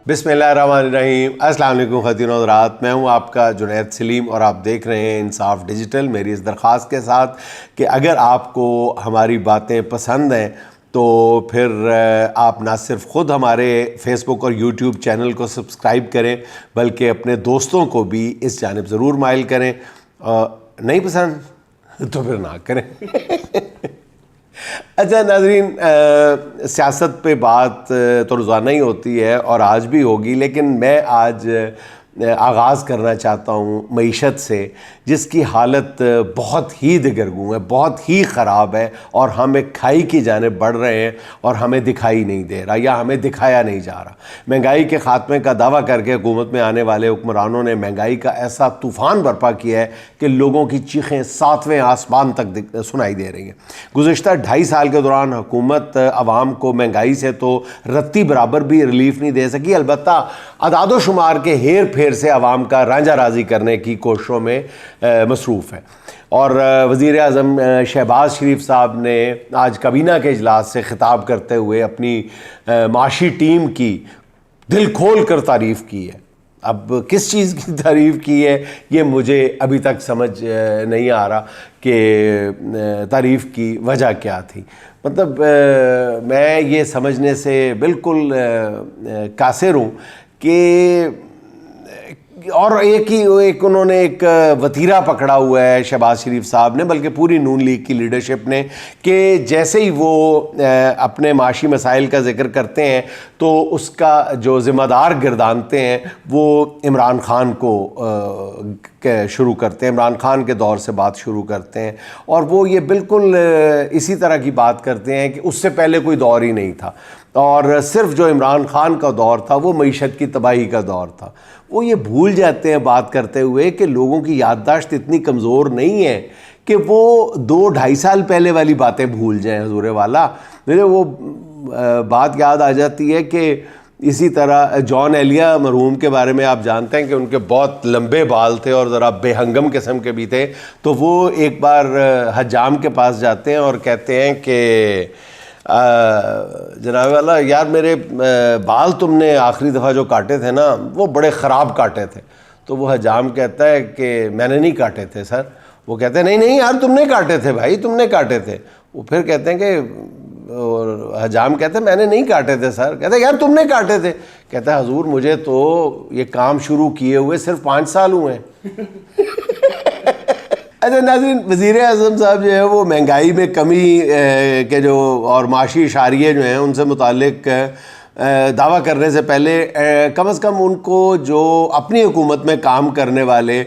بسم اللہ الرحمن الرحیم۔ السلام علیکم خواتین و حضرات، میں ہوں آپ کا جنید سلیم اور آپ دیکھ رہے ہیں انصاف ڈیجیٹل، میری اس درخواست کے ساتھ کہ اگر آپ کو ہماری باتیں پسند ہیں تو پھر آپ نہ صرف خود ہمارے فیس بک اور یوٹیوب چینل کو سبسکرائب کریں بلکہ اپنے دوستوں کو بھی اس جانب ضرور مائل کریں۔ نہیں پسند تو پھر نہ کریں۔ اچھا ناظرین، سیاست پہ بات تو روزانہ ہی ہوتی ہے اور آج بھی ہوگی، لیکن میں آج آغاز کرنا چاہتا ہوں معیشت سے، جس کی حالت بہت ہی دگرگوں ہے، بہت ہی خراب ہے، اور ہم ایک کھائی کی جانب بڑھ رہے ہیں اور ہمیں دکھائی نہیں دے رہا یا ہمیں دکھایا نہیں جا رہا۔ مہنگائی کے خاتمے کا دعویٰ کر کے حکومت میں آنے والے حکمرانوں نے مہنگائی کا ایسا طوفان برپا کیا ہے کہ لوگوں کی چیخیں ساتویں آسمان تک سنائی دے رہی ہیں۔ گزشتہ 2.5 سال کے دوران حکومت عوام کو مہنگائی سے تو رتی برابر بھی ریلیف نہیں دے سکی، البتہ اعداد و شمار کے ہیر پھیر سے عوام کا رانجہ راضی کرنے کی کوششوں میں مصروف ہے۔ اور وزیر اعظم شہباز شریف صاحب نے آج کابینہ کے اجلاس سے خطاب کرتے ہوئے اپنی معاشی ٹیم کی دل کھول کر تعریف کی ہے۔ اب کس چیز کی تعریف کی ہے یہ مجھے ابھی تک سمجھ نہیں آ رہا کہ تعریف کی وجہ کیا تھی۔ مطلب میں یہ سمجھنے سے بالکل قاصر ہوں کہ اور ایک انہوں نے ایک وتیرہ پکڑا ہوا ہے شہباز شریف صاحب نے، بلکہ پوری نون لیگ کی لیڈرشپ نے، کہ جیسے ہی وہ اپنے معاشی مسائل کا ذکر کرتے ہیں تو اس کا جو ذمہ دار گردانتے ہیں وہ عمران خان کو شروع کرتے ہیں، عمران خان کے دور سے بات شروع کرتے ہیں، اور وہ یہ بالکل اسی طرح کی بات کرتے ہیں کہ اس سے پہلے کوئی دور ہی نہیں تھا، اور صرف جو عمران خان کا دور تھا وہ معیشت کی تباہی کا دور تھا۔ وہ یہ بھول جاتے ہیں بات کرتے ہوئے کہ لوگوں کی یادداشت اتنی کمزور نہیں ہے کہ وہ 2-2.5 سال پہلے والی باتیں بھول جائیں۔ حضور والا، مجھے وہ بات یاد آ جاتی ہے کہ اسی طرح جان ایلیا مرحوم کے بارے میں آپ جانتے ہیں کہ ان کے بہت لمبے بال تھے اور ذرا بے ہنگم قسم کے بھی تھے، تو وہ ایک بار حجام کے پاس جاتے ہیں اور کہتے ہیں کہ جناب والا یار میرے بال تم نے آخری دفعہ جو کاٹے تھے نا وہ بڑے خراب کاٹے تھے۔ تو وہ حجام کہتا ہے کہ میں نے نہیں کاٹے تھے سر۔ وہ کہتے ہیں نہیں یار تم نے کاٹے تھے بھائی، تم نے کاٹے تھے۔ وہ پھر کہتے ہیں کہ حجام کہتے ہیں میں نے نہیں کاٹے تھے سر۔ کہتے ہیں یار تم نے کاٹے تھے۔ کہتا ہے حضور مجھے تو یہ کام شروع کیے ہوئے صرف 5 سال ہوئے ہیں۔ اچھا ناظرین، وزیر اعظم صاحب جو ہے وہ مہنگائی میں کمی کے جو اور معاشی اشاریے جو ہیں ان سے متعلق دعویٰ کرنے سے پہلے کم از کم ان کو جو اپنی حکومت میں کام کرنے والے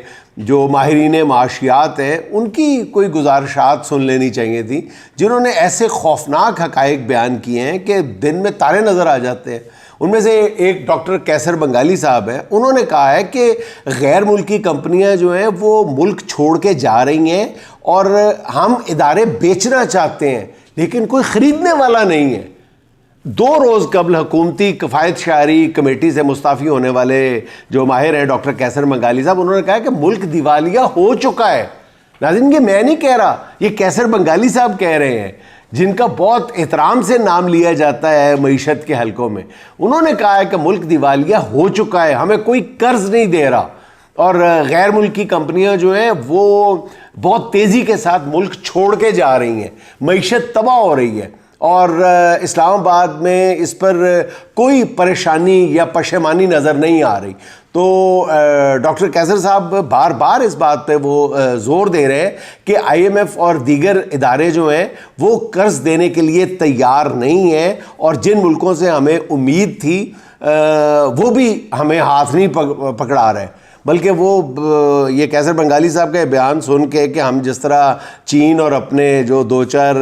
جو ماہرین معاشیات ہیں ان کی کوئی گزارشات سن لینی چاہیے تھی، جنہوں نے ایسے خوفناک حقائق بیان کیے ہیں کہ دن میں تارے نظر آ جاتے ہیں۔ ان میں سے ایک ڈاکٹر کیسر بنگالی صاحب ہیں، انہوں نے کہا ہے کہ غیر ملکی کمپنیاں جو ہیں وہ ملک چھوڑ کے جا رہی ہیں اور ہم ادارے بیچنا چاہتے ہیں لیکن کوئی خریدنے والا نہیں ہے۔ 2 روز قبل حکومتی کفایت شعاری کمیٹی سے مستعفی ہونے والے جو ماہر ہیں ڈاکٹر کیسر بنگالی صاحب، انہوں نے کہا کہ ملک دیوالیہ ہو چکا ہے۔ ناظرین یہ میں نہیں کہہ رہا، یہ کیسر بنگالی صاحب کہہ رہے ہیں جن کا بہت احترام سے نام لیا جاتا ہے معیشت کے حلقوں میں۔ انہوں نے کہا ہے کہ ملک دیوالیہ ہو چکا ہے، ہمیں کوئی قرض نہیں دے رہا، اور غیر ملکی کمپنیاں جو ہیں وہ بہت تیزی کے ساتھ ملک چھوڑ کے جا رہی ہیں، معیشت تباہ ہو رہی ہے، اور اسلام آباد میں اس پر کوئی پریشانی یا پشیمانی نظر نہیں آ رہی۔ تو ڈاکٹر کیسر صاحب بار بار اس بات پہ وہ زور دے رہے ہیں کہ IMF اور دیگر ادارے جو ہیں وہ قرض دینے کے لیے تیار نہیں ہیں، اور جن ملکوں سے ہمیں امید تھی وہ بھی ہمیں ہاتھ نہیں پکڑا رہے، بلکہ وہ یہ کیسر بنگالی صاحب کا بیان سن کے کہ ہم جس طرح چین اور اپنے جو 2-4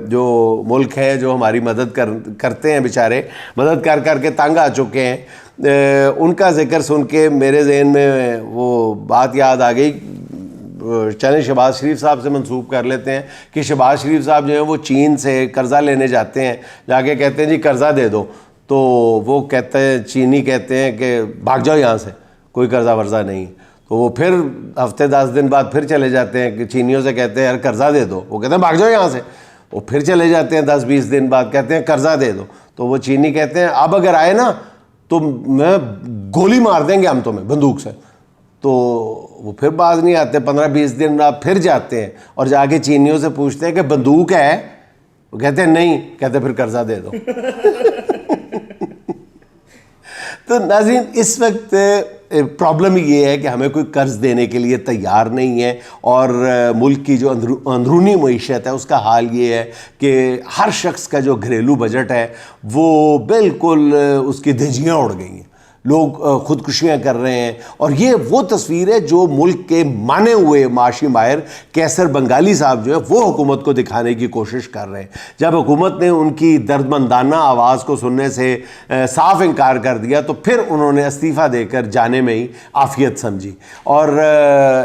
جو ملک ہیں جو ہماری مدد کرتے ہیں بیچارے، مدد کر کر کے تنگ آ چکے ہیں، ان کا ذکر سن کے میرے ذہن میں وہ بات یاد آ گئی۔ چلیں شہباز شریف صاحب سے منسوب کر لیتے ہیں کہ شہباز شریف صاحب جو ہیں وہ چین سے قرضہ لینے جاتے ہیں، جا کے کہتے ہیں جی قرضہ دے دو، تو وہ کہتے ہیں چینی کہتے ہیں کہ بھاگ جاؤ یہاں سے، کوئی قرضہ ورضہ نہیں۔ تو وہ پھر ہفتے 10 دن بعد پھر چلے جاتے ہیں کہ چینیوں سے کہتے ہیں یار قرضہ دے دو، وہ کہتے ہیں بھاگ جاؤ یہاں سے۔ وہ پھر چلے جاتے ہیں 10-20 دن بعد کہتے ہیں قرضہ دے دو، تو وہ چینی کہتے ہیں اب اگر آئے نا تو میں گولی مار دیں گے ہم تمہیں بندوق سے. تو وہ پھر باز نہیں آتے, 15-20 دن آپ پھر جاتے ہیں اور جا کے چینیوں سے پوچھتے ہیں کہ بندوق ہے, وہ کہتے ہیں نہیں, کہتے پھر قرضہ دے دو. تو ناظرین اس وقت پرابلم یہ ہے کہ ہمیں کوئی قرض دینے کے لیے تیار نہیں ہے, اور ملک کی جو اندرونی معیشت ہے اس کا حال یہ ہے کہ ہر شخص کا جو گھریلو بجٹ ہے وہ بالکل اس کی دھجیاں اڑ گئی ہیں, لوگ خودکشیاں کر رہے ہیں. اور یہ وہ تصویر ہے جو ملک کے مانے ہوئے معاشی ماہر کیسر بنگالی صاحب جو ہے وہ حکومت کو دکھانے کی کوشش کر رہے ہیں. جب حکومت نے ان کی دردمندانہ آواز کو سننے سے صاف انکار کر دیا تو پھر انہوں نے استعفیٰ دے کر جانے میں ہی عافیت سمجھی. اور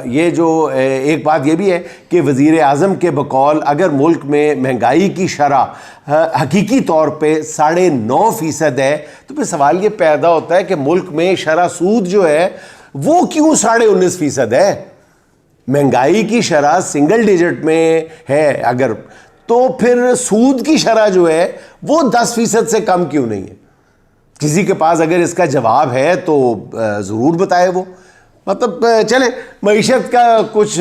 یہ جو ایک بات یہ بھی ہے کہ وزیر اعظم کے بقول اگر ملک میں مہنگائی کی شرح حقیقی طور پہ 9.5% ہے تو پھر سوال یہ پیدا ہوتا ہے کہ ملک میں شرح سود جو ہے وہ کیوں 19.5% ہے؟ مہنگائی کی شرح سنگل ڈیجٹ میں ہے اگر, تو پھر سود کی شرح جو ہے وہ 10% سے کم کیوں نہیں ہے؟ کسی کے پاس اگر اس کا جواب ہے تو ضرور بتائے وہ. مطلب چلیں, معیشت کا کچھ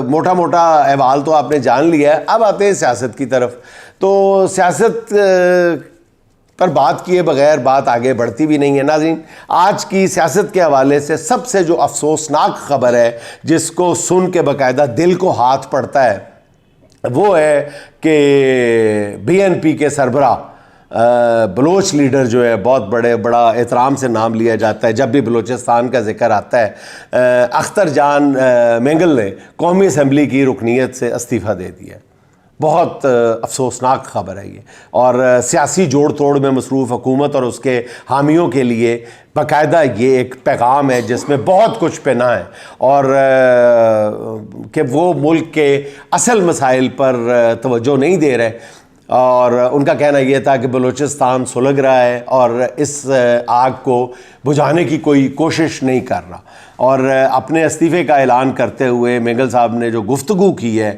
موٹا موٹا احوال تو آپ نے جان لیا ہے, اب آتے ہیں سیاست کی طرف. تو سیاست پر بات کیے بغیر بات آگے بڑھتی بھی نہیں ہے. ناظرین, آج کی سیاست کے حوالے سے سب سے جو افسوسناک خبر ہے جس کو سن کے باقاعدہ دل کو ہاتھ پڑتا ہے وہ ہے کہ BNP کے سربراہ بلوچ لیڈر جو ہے, بہت بڑا احترام سے نام لیا جاتا ہے جب بھی بلوچستان کا ذکر آتا ہے, اختر جان مینگل نے قومی اسمبلی کی رکنیت سے استعفیٰ دے دیا. بہت افسوسناک خبر ہے یہ, اور سیاسی جوڑ توڑ میں مصروف حکومت اور اس کے حامیوں کے لیے باقاعدہ یہ ایک پیغام ہے جس میں بہت کچھ پنہا ہے, اور کہ وہ ملک کے اصل مسائل پر توجہ نہیں دے رہے. اور ان کا کہنا یہ تھا کہ بلوچستان سلگ رہا ہے اور اس آگ کو بجھانے کی کوئی کوشش نہیں کر رہا. اور اپنے استعفے کا اعلان کرتے ہوئے مینگل صاحب نے جو گفتگو کی ہے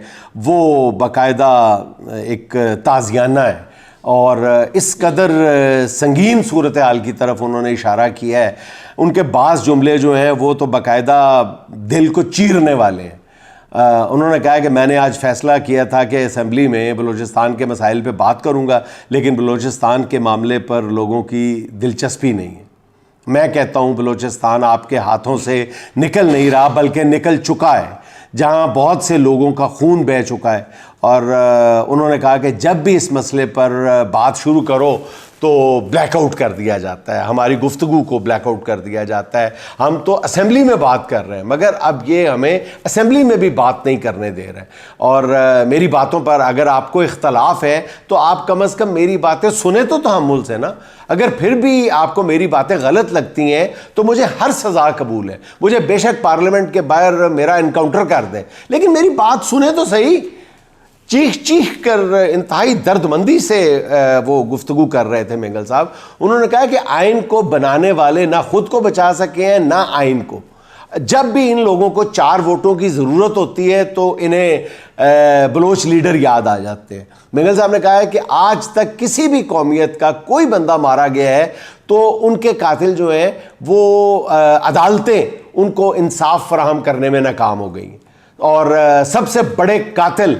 وہ باقاعدہ ایک تازیانہ ہے, اور اس قدر سنگین صورتحال کی طرف انہوں نے اشارہ کیا ہے. ان کے بعض جملے جو ہیں وہ تو باقاعدہ دل کو چیرنے والے ہیں. انہوں نے کہا کہ میں نے آج فیصلہ کیا تھا کہ اسمبلی میں بلوچستان کے مسائل پہ بات کروں گا, لیکن بلوچستان کے معاملے پر لوگوں کی دلچسپی نہیں ہے. میں کہتا ہوں بلوچستان آپ کے ہاتھوں سے نکل نہیں رہا بلکہ نکل چکا ہے, جہاں بہت سے لوگوں کا خون بہہ چکا ہے. اور انہوں نے کہا کہ جب بھی اس مسئلے پر بات شروع کرو تو بلیک آؤٹ کر دیا جاتا ہے, ہماری گفتگو کو بلیک آؤٹ کر دیا جاتا ہے. ہم تو اسمبلی میں بات کر رہے ہیں مگر اب یہ ہمیں اسمبلی میں بھی بات نہیں کرنے دے رہے. اور میری باتوں پر اگر آپ کو اختلاف ہے تو آپ کم از کم میری باتیں سنیں تو تحمل سے نا. اگر پھر بھی آپ کو میری باتیں غلط لگتی ہیں تو مجھے ہر سزا قبول ہے, مجھے بے شک پارلیمنٹ کے باہر میرا انکاؤنٹر کر دیں, لیکن میری بات سنیں تو صحیح. چیخ چیخ کر انتہائی درد مندی سے وہ گفتگو کر رہے تھے مینگل صاحب. انہوں نے کہا کہ آئین کو بنانے والے نہ خود کو بچا سکے ہیں نہ آئین کو. جب بھی ان لوگوں کو 4 ووٹوں کی ضرورت ہوتی ہے تو انہیں بلوچ لیڈر یاد آ جاتے ہیں. مینگل صاحب نے کہا ہے کہ آج تک کسی بھی قومیت کا کوئی بندہ مارا گیا ہے تو ان کے قاتل جو ہیں وہ عدالتیں ان کو انصاف فراہم کرنے میں ناکام ہو گئی. اور سب سے بڑے قاتل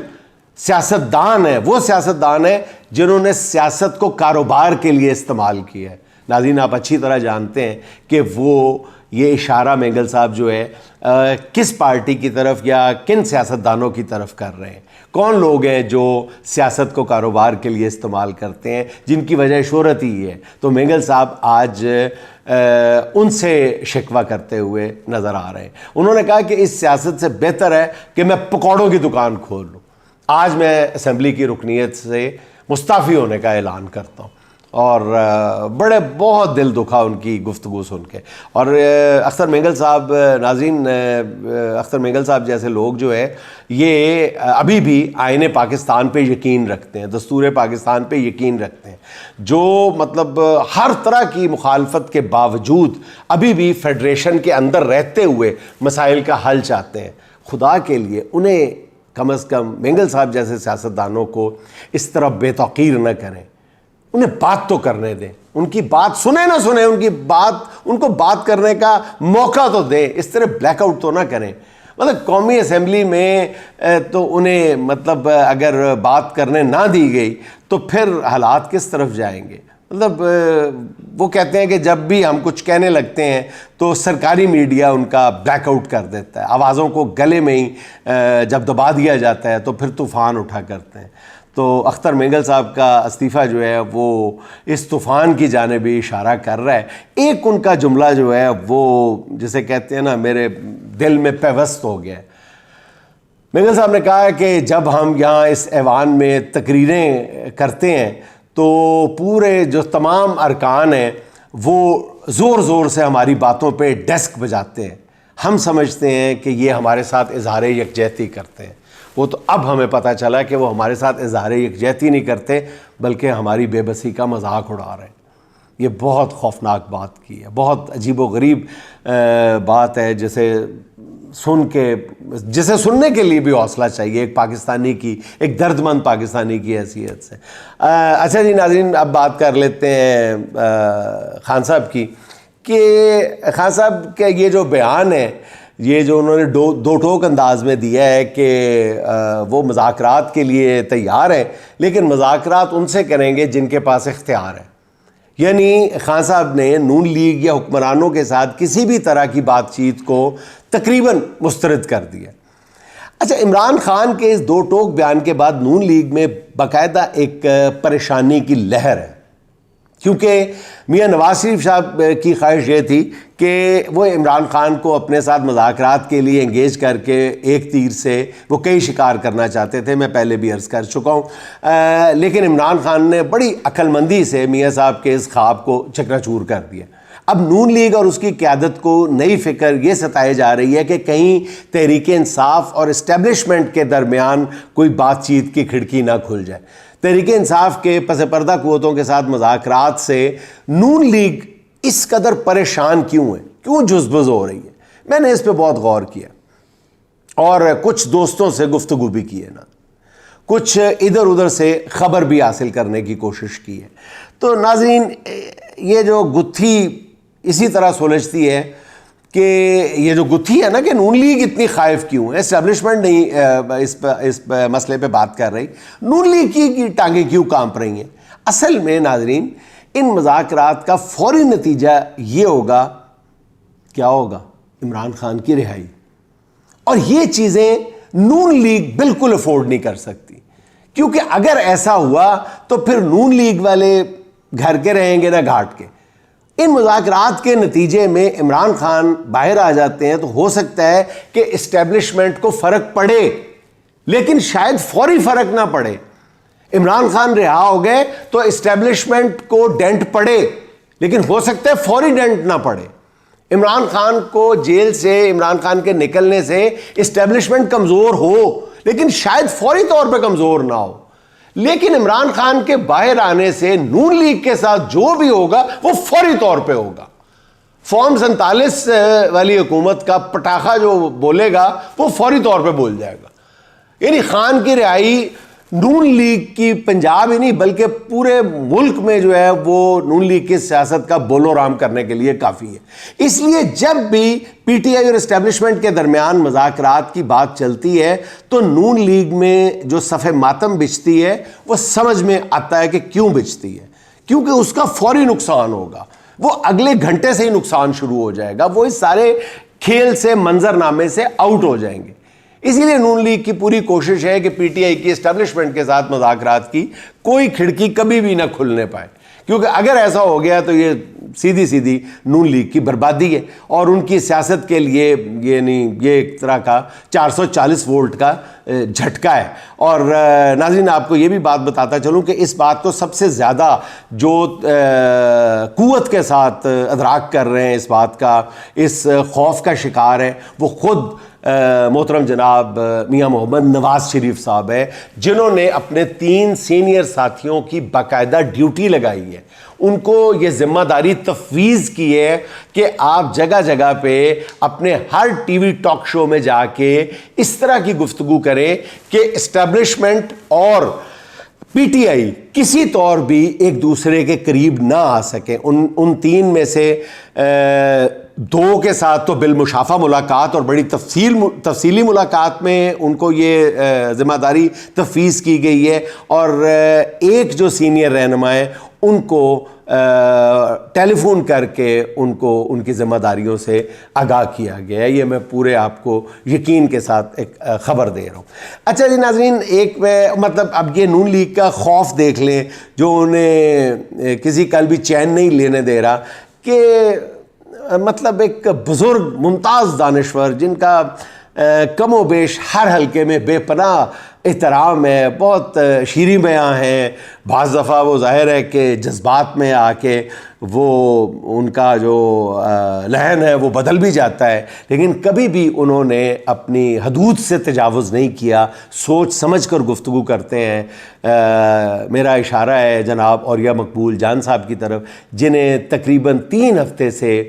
سیاستدان ہیں, وہ سیاستدان ہیں جنہوں نے سیاست کو کاروبار کے لیے استعمال کیا ہے. ناظرین, آپ اچھی طرح جانتے ہیں کہ وہ یہ اشارہ مینگل صاحب جو ہے کس پارٹی کی طرف یا کن سیاستدانوں کی طرف کر رہے ہیں. کون لوگ ہیں جو سیاست کو کاروبار کے لیے استعمال کرتے ہیں, جن کی وجہ شہرت ہی ہے. تو مینگل صاحب آج ان سے شکوہ کرتے ہوئے نظر آ رہے ہیں. انہوں نے کہا کہ اس سیاست سے بہتر ہے کہ میں پکوڑوں کی دکان کھول لوں. آج میں اسمبلی کی رکنیت سے مستعفی ہونے کا اعلان کرتا ہوں. اور بہت دل دکھا ان کی گفتگو سن کے. اور اختر مینگل صاحب, ناظرین, اختر مینگل صاحب جیسے لوگ جو ہے یہ ابھی بھی آئین پاکستان پہ یقین رکھتے ہیں, دستور پاکستان پہ یقین رکھتے ہیں, جو مطلب ہر طرح کی مخالفت کے باوجود ابھی بھی فیڈریشن کے اندر رہتے ہوئے مسائل کا حل چاہتے ہیں. خدا کے لیے انہیں کم از کم مینگل صاحب جیسے سیاستدانوں کو اس طرح بے توقیر نہ کریں, انہیں بات تو کرنے دیں, ان کی بات سنیں نہ سنیں، ان کو بات کرنے کا موقع تو دیں، اس طرح بلیک آؤٹ تو نہ کریں. مطلب قومی اسمبلی میں تو انہیں مطلب اگر بات کرنے نہ دی گئی تو پھر حالات کس طرف جائیں گے. مطلب وہ کہتے ہیں کہ جب بھی ہم کچھ کہنے لگتے ہیں تو سرکاری میڈیا ان کا بلیک آؤٹ کر دیتا ہے، آوازوں کو گلے میں ہی جب دبا دیا جاتا ہے تو پھر طوفان اٹھا کرتے ہیں. تو اختر مینگل صاحب کا استعفیٰ جو ہے وہ اس طوفان کی جانب بھی اشارہ کر رہا ہے. ایک ان کا جملہ جو ہے وہ جسے کہتے ہیں نا میرے دل میں پیوست ہو گیا ہے. مینگل صاحب نے کہا ہے کہ جب ہم یہاں اس ایوان میں تقریریں کرتے ہیں تو پورے جو تمام ارکان ہیں وہ زور زور سے ہماری باتوں پہ ڈیسک بجاتے ہیں. ہم سمجھتے ہیں کہ یہ ہمارے ساتھ اظہار یکجہتی کرتے ہیں. وہ تو اب ہمیں پتہ چلا کہ وہ ہمارے ساتھ اظہار یکجہتی نہیں کرتے بلکہ ہماری بے بسی کا مذاق اڑا رہے ہیں. یہ بہت خوفناک بات کی ہے، بہت عجیب و غریب بات ہے جسے سننے کے لیے بھی حوصلہ چاہیے ایک پاکستانی کی، ایک درد مند پاکستانی کی حیثیت سے. اچھا جی ناظرین، اب بات کر لیتے ہیں خان صاحب کی کہ خان صاحب کا یہ جو بیان ہے، یہ جو انہوں نے دو ٹوک انداز میں دیا ہے کہ وہ مذاکرات کے لیے تیار ہیں لیکن مذاکرات ان سے کریں گے جن کے پاس اختیار ہے. یعنی خان صاحب نے نون لیگ یا حکمرانوں کے ساتھ کسی بھی طرح کی بات چیت کو تقریباً مسترد کر دیا. اچھا، عمران خان کے اس دو ٹوک بیان کے بعد نون لیگ میں باقاعدہ ایک پریشانی کی لہر ہے، کیونکہ میاں نواز شریف صاحب کی خواہش یہ تھی کہ وہ عمران خان کو اپنے ساتھ مذاکرات کے لیے انگیج کر کے ایک تیر سے وہ کئی شکار کرنا چاہتے تھے. میں پہلے بھی عرض کر چکا ہوں، لیکن عمران خان نے بڑی عقل مندی سے میاں صاحب کے اس خواب کو چکنا چور کر دیا. اب نون لیگ اور اس کی قیادت کو نئی فکر یہ ستائے جا رہی ہے کہ کہیں تحریک انصاف اور اسٹیبلشمنٹ کے درمیان کوئی بات چیت کی کھڑکی نہ کھل جائے. تحریک انصاف کے پس پردہ قوتوں کے ساتھ مذاکرات سے نون لیگ اس قدر پریشان کیوں ہے، کیوں جزبز ہو رہی ہے؟ میں نے اس پہ بہت غور کیا اور کچھ دوستوں سے گفتگو بھی کی ہے نا، کچھ ادھر ادھر سے خبر بھی حاصل کرنے کی کوشش کی ہے. تو ناظرین، یہ جو گتھی اسی طرح سلجھتی ہے کہ یہ جو گتھی ہے نا کہ نون لیگ اتنی خائف کیوں ہے، اسٹیبلشمنٹ نہیں اس مسئلے پہ بات کر رہی، نون لیگ کی ٹانگیں کیوں کانپ رہی ہیں. اصل میں ناظرین، ان مذاکرات کا فوری نتیجہ یہ ہوگا، کیا ہوگا؟ عمران خان کی رہائی. اور یہ چیزیں نون لیگ بالکل افورڈ نہیں کر سکتی، کیونکہ اگر ایسا ہوا تو پھر نون لیگ والے گھر کے رہیں گے نہ گھاٹ کے. ان مذاکرات کے نتیجے میں عمران خان باہر آ جاتے ہیں تو ہو سکتا ہے کہ اسٹیبلشمنٹ کو فرق پڑے، لیکن شاید فوری فرق نہ پڑے. عمران خان رہا ہو گئے تو اسٹیبلشمنٹ کو ڈینٹ پڑے، لیکن ہو سکتا ہے فوری ڈینٹ نہ پڑے. عمران خان کو جیل سے، عمران خان کے نکلنے سے اسٹیبلشمنٹ کمزور ہو، لیکن شاید فوری طور پہ کمزور نہ ہو. لیکن عمران خان کے باہر آنے سے نون لیگ کے ساتھ جو بھی ہوگا وہ فوری طور پہ ہوگا. فارم 47 والی حکومت کا پٹاخہ جو بولے گا وہ فوری طور پہ بول جائے گا. یعنی خان کی رہائی نون لیگ کی پنجاب ہی نہیں بلکہ پورے ملک میں جو ہے وہ نون لیگ کی سیاست کا بولو رام کرنے کے لیے کافی ہے. اس لیے جب بھی پی ٹی آئی اور اسٹیبلشمنٹ کے درمیان مذاکرات کی بات چلتی ہے تو نون لیگ میں جو صف ماتم بچتی ہے وہ سمجھ میں آتا ہے کہ کیوں بچتی ہے، کیونکہ اس کا فوری نقصان ہوگا، وہ اگلے گھنٹے سے ہی نقصان شروع ہو جائے گا، وہ اس سارے کھیل سے، منظرنامے سے آؤٹ ہو جائیں گے. اسی لیے نون لیگ کی پوری کوشش ہے کہ پی ٹی آئی کی اسٹیبلشمنٹ کے ساتھ مذاکرات کی کوئی کھڑکی کبھی بھی نہ کھلنے پائے، کیونکہ اگر ایسا ہو گیا تو یہ سیدھی نون لیگ کی بربادی ہے اور ان کی سیاست کے لیے یہ ایک طرح کا 440 وولٹ کا جھٹکا ہے. اور ناظرین، آپ کو یہ بھی بات بتاتا چلوں کہ اس بات کو سب سے زیادہ جو قوت کے ساتھ ادراک کر رہے ہیں، اس بات کا، اس خوف کا شکار ہے، وہ خود محترم جناب میاں محمد نواز شریف صاحب ہے، جنہوں نے اپنے 3 سینئر ساتھیوں کی باقاعدہ ڈیوٹی لگائی ہے. ان کو یہ ذمہ داری تفویض کی ہے کہ آپ جگہ جگہ پہ اپنے ہر ٹی وی ٹاک شو میں جا کے اس طرح کی گفتگو کریں کہ اسٹیبلشمنٹ اور پی ٹی آئی کسی طور بھی ایک دوسرے کے قریب نہ آ سکے. ان تین میں سے دو کے ساتھ تو بالمشافہ ملاقات اور بڑی تفصیلی ملاقات میں ان کو یہ ذمہ داری تفویض کی گئی ہے, اور ایک جو سینئر رہنما ہے ان کو ٹیلی فون کر کے ان کو ان کی ذمہ داریوں سے آگاہ کیا گیا ہے. یہ میں پورے آپ کو یقین کے ساتھ ایک خبر دے رہا ہوں. اچھا جی ناظرین, ایک مطلب اب یہ نون لیگ کا خوف دیکھ لیں جو انہیں کسی کل بھی چین نہیں لینے دے رہا, کہ مطلب ایک بزرگ ممتاز دانشور جن کا کم و بیش ہر حلقے میں بے پناہ احترام ہے, بہت شیریں بیاں ہیں, بعض دفعہ وہ ظاہر ہے کہ جذبات میں آ کے وہ ان کا جو لہن ہے وہ بدل بھی جاتا ہے, لیکن کبھی بھی انہوں نے اپنی حدود سے تجاوز نہیں کیا, سوچ سمجھ کر گفتگو کرتے ہیں. میرا اشارہ ہے جناب اوریہ مقبول جان صاحب کی طرف, جنہیں تقریباً 3 ہفتے سے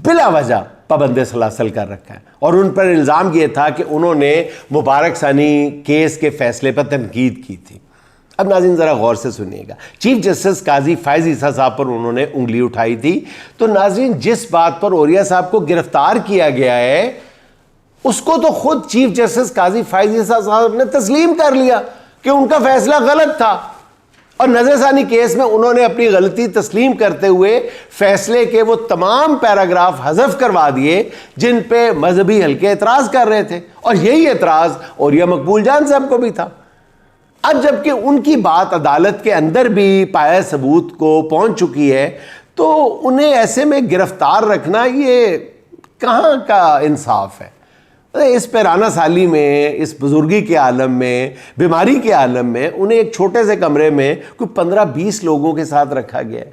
بلا وجہ پابند سلاسل کر رکھا ہے, اور ان پر الزام یہ تھا کہ انہوں نے مبارک ثانی کیس کے فیصلے پر تنقید کی تھی. اب ناظرین ذرا غور سے سنیے گا, چیف جسٹس قاضی فائز عیسیٰ صاحب پر انہوں نے انگلی اٹھائی تھی, تو ناظرین جس بات پر اوریہ صاحب کو گرفتار کیا گیا ہے اس کو تو خود چیف جسٹس قاضی فائز عیسیٰ صاحب نے تسلیم کر لیا کہ ان کا فیصلہ غلط تھا, اور نظر ثانی کیس میں انہوں نے اپنی غلطی تسلیم کرتے ہوئے فیصلے کے وہ تمام پیراگراف حذف کروا دیے جن پہ مذہبی حلقے اعتراض کر رہے تھے, اور یہی اعتراض اوریہ مقبول جان صاحب کو بھی تھا. اب جبکہ ان کی بات عدالت کے اندر بھی پایہ ثبوت کو پہنچ چکی ہے, تو انہیں ایسے میں گرفتار رکھنا یہ کہاں کا انصاف ہے؟ اس پیرانہ سالی میں, اس بزرگی کے عالم میں, بیماری کے عالم میں انہیں ایک چھوٹے سے کمرے میں کوئی 15-20 لوگوں کے ساتھ رکھا گیا ہے.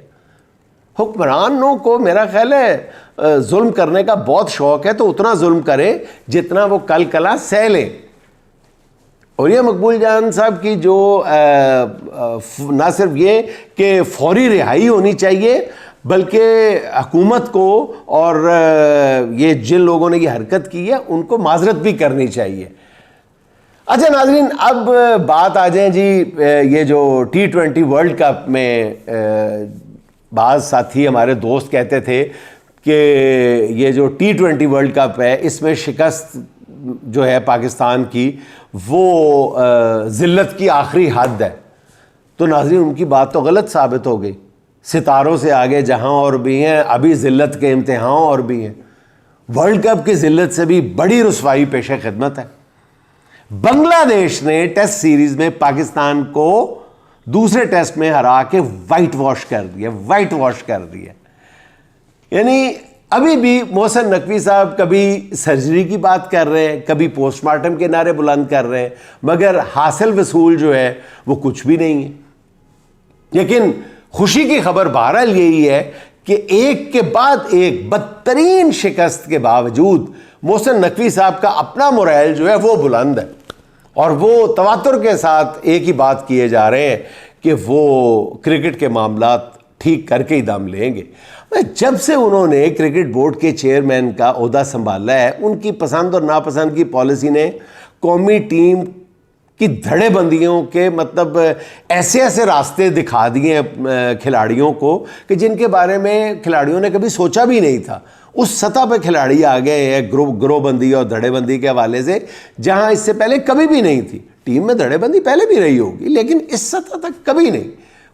حکمرانوں کو میرا خیال ہے ظلم کرنے کا بہت شوق ہے, تو اتنا ظلم کرے جتنا وہ کل کلا سہ لیں. اوریہ مقبول جان صاحب کی جو نہ صرف یہ کہ فوری رہائی ہونی چاہیے, بلکہ حکومت کو اور یہ جن لوگوں نے یہ حرکت کی ہے ان کو معذرت بھی کرنی چاہیے. اچھا ناظرین, اب بات آ جائیں جی یہ جو T20 ورلڈ کپ میں بعض ساتھی ہمارے دوست کہتے تھے کہ یہ جو T20 ورلڈ کپ ہے اس میں شکست جو ہے پاکستان کی وہ ذلت کی آخری حد ہے. تو ناظرین ان کی بات تو غلط ثابت ہو گئی. ستاروں سے آگے جہاں اور بھی ہیں, ابھی ذلت کے امتحان اور بھی ہیں. ورلڈ کپ کی ذلت سے بھی بڑی رسوائی پیش خدمت ہے. بنگلہ دیش نے ٹیسٹ سیریز میں پاکستان کو دوسرے ٹیسٹ میں ہرا کے وائٹ واش کر دیا. یعنی ابھی بھی محسن نقوی صاحب کبھی سرجری کی بات کر رہے ہیں, کبھی پوسٹ مارٹم کے نعرے بلند کر رہے ہیں, مگر حاصل وصول جو ہے وہ کچھ بھی نہیں ہے. لیکن خوشی کی خبر بہرحال یہی ہے کہ ایک کے بعد ایک بدترین شکست کے باوجود محسن نقوی صاحب کا اپنا مورائل جو ہے وہ بلند ہے, اور وہ تواتر کے ساتھ ایک ہی بات کیے جا رہے ہیں کہ وہ کرکٹ کے معاملات ٹھیک کر کے ہی دم لیں گے. جب سے انہوں نے کرکٹ بورڈ کے چیئرمین کا عہدہ سنبھالا ہے, ان کی پسند اور ناپسند کی پالیسی نے قومی ٹیم کی دھڑے بندیوں کے مطلب ایسے راستے دکھا دیے ہیں کھلاڑیوں کو کہ جن کے بارے میں کھلاڑیوں نے کبھی سوچا بھی نہیں تھا. اس سطح پہ کھلاڑی آ گئے ہیں گروہ بندی اور دھڑے بندی کے حوالے سے, جہاں اس سے پہلے کبھی بھی نہیں تھی. ٹیم میں دھڑے بندی پہلے بھی رہی ہوگی لیکن اس سطح تک کبھی نہیں.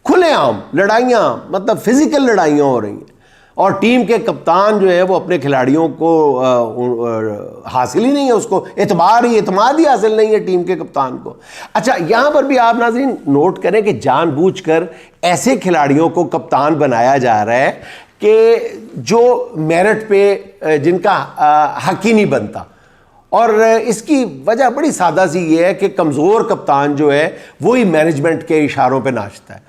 کھلے عام لڑائیاں, مطلب فزیکل لڑائیاں ہو رہی ہیں, اور ٹیم کے کپتان جو ہے وہ اپنے کھلاڑیوں کو حاصل ہی نہیں ہے, اس کو اعتماد ہی حاصل نہیں ہے ٹیم کے کپتان کو. اچھا یہاں پر بھی آپ ناظرین نوٹ کریں کہ جان بوجھ کر ایسے کھلاڑیوں کو کپتان بنایا جا رہا ہے کہ جو میرٹ پہ جن کا حق ہی نہیں بنتا. اور اس کی وجہ بڑی سادہ سی یہ ہے کہ کمزور کپتان جو ہے وہی مینجمنٹ کے اشاروں پہ ناچتا ہے,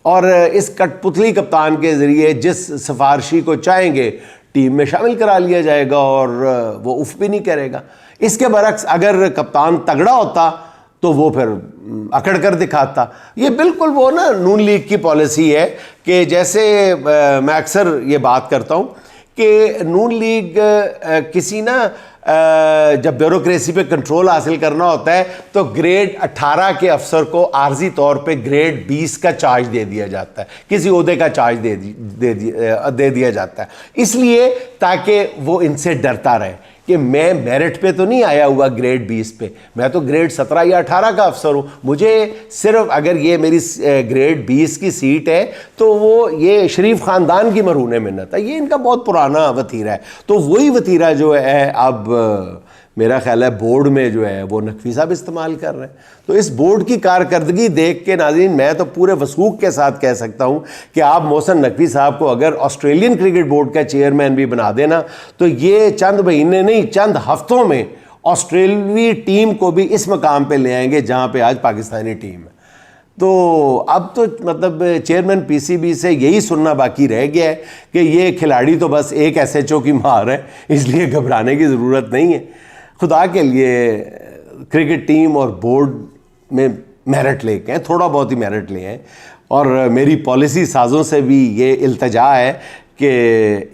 اور اس کٹ پتلی کپتان کے ذریعے جس سفارشی کو چاہیں گے ٹیم میں شامل کرا لیا جائے گا, اور وہ اف بھی نہیں کرے گا. اس کے برعکس اگر کپتان تگڑا ہوتا تو وہ پھر اکڑ کر دکھاتا. یہ بالکل وہ نا نون لیگ کی پالیسی ہے کہ جیسے میں اکثر یہ بات کرتا ہوں کہ نون لیگ کسی نا جب بیوروکریسی پہ کنٹرول حاصل کرنا ہوتا ہے تو گریڈ 18 کے افسر کو عارضی طور پہ گریڈ 20 کا چارج دے دیا جاتا ہے, کسی عہدے کا چارج دے دیا جاتا ہے, اس لیے تاکہ وہ ان سے ڈرتا رہے کہ میں میرٹ پہ تو نہیں آیا ہوا گریڈ 20 پہ, میں تو گریڈ 17 یا 18 کا افسر ہوں, مجھے صرف اگر یہ میری گریڈ 20 کی سیٹ ہے تو وہ یہ شریف خاندان کی مرہون منت ہے, یہ ان کا بہت پرانا وتیرہ ہے. تو وہی وتیرہ جو ہے اب میرا خیال ہے بورڈ میں جو ہے وہ نقوی صاحب استعمال کر رہے ہیں. تو اس بورڈ کی کارکردگی دیکھ کے ناظرین میں تو پورے وثوق کے ساتھ کہہ سکتا ہوں کہ آپ محسن نقوی صاحب کو اگر آسٹریلین کرکٹ بورڈ کا چیئرمین بھی بنا دینا تو یہ چند مہینے نہیں چند ہفتوں میں آسٹریلوی ٹیم کو بھی اس مقام پہ لے آئیں گے جہاں پہ آج پاکستانی ٹیم ہے. تو اب تو مطلب چیئرمین پی سی بی سے یہی سننا باقی رہ گیا ہے کہ یہ کھلاڑی تو بس ایک ایس ایچ او کی مہار ہے, اس لیے گھبرانے کی ضرورت نہیں ہے. خدا کے لیے کرکٹ ٹیم اور بورڈ میں میرٹ لے کے ہیں, تھوڑا بہت ہی میرٹ لے ہیں, اور میری پالیسی سازوں سے بھی یہ التجا ہے کہ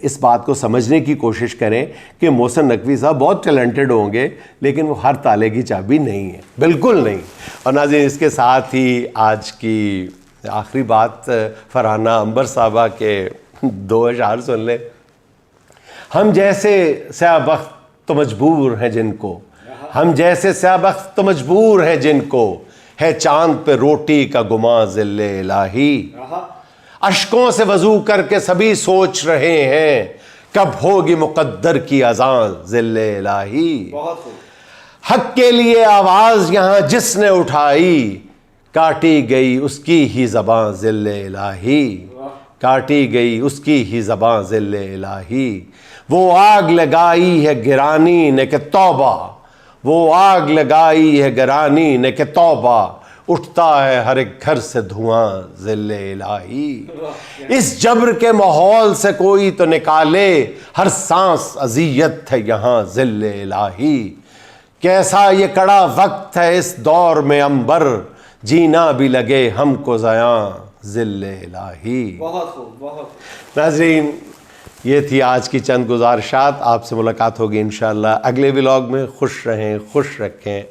اس بات کو سمجھنے کی کوشش کریں کہ محسن نقوی صاحب بہت ٹیلنٹڈ ہوں گے لیکن وہ ہر تالے کی چابی نہیں ہے, بالکل نہیں. اور ناظرین اس کے ساتھ ہی آج کی آخری بات فرحانہ عنبر صاحبہ کے 2 اشعار سن لیں. ہم جیسے سیاہ بخت تو مجبور ہیں جن کو, ہم جیسے سیاہ بخت تو مجبور ہیں جن کو, ہے چاند پہ روٹی کا گماں ذل الہی. اشکوں سے وضو کر کے سبھی سوچ رہے ہیں کب ہوگی مقدر کی اذان ذل الہی. حق کے لیے آواز یہاں جس نے اٹھائی کاٹی گئی اس کی ہی زباں ذل الہی, کاٹی گئی اس کی ہی زباں ذل الہی. وہ آگ لگائی ہے گرانی نے کہ توبہ, وہ آگ لگائی ہے گرانی نے کہ توبہ, اٹھتا ہے ہر ایک گھر سے دھواں ذل الہی. اس جبر کے ماحول سے کوئی تو نکالے, ہر سانس اذیت ہے یہاں ذل الہی. کیسا یہ کڑا وقت ہے اس دور میں عنبر, جینا بھی لگے ہم کو زیاں ذل الہی. بہت خوب, بہت. ناظرین یہ تھی آج کی چند گزارشات. آپ سے ملاقات ہوگی انشاءاللہ اگلے ولاگ میں. خوش رہیں, خوش رکھیں.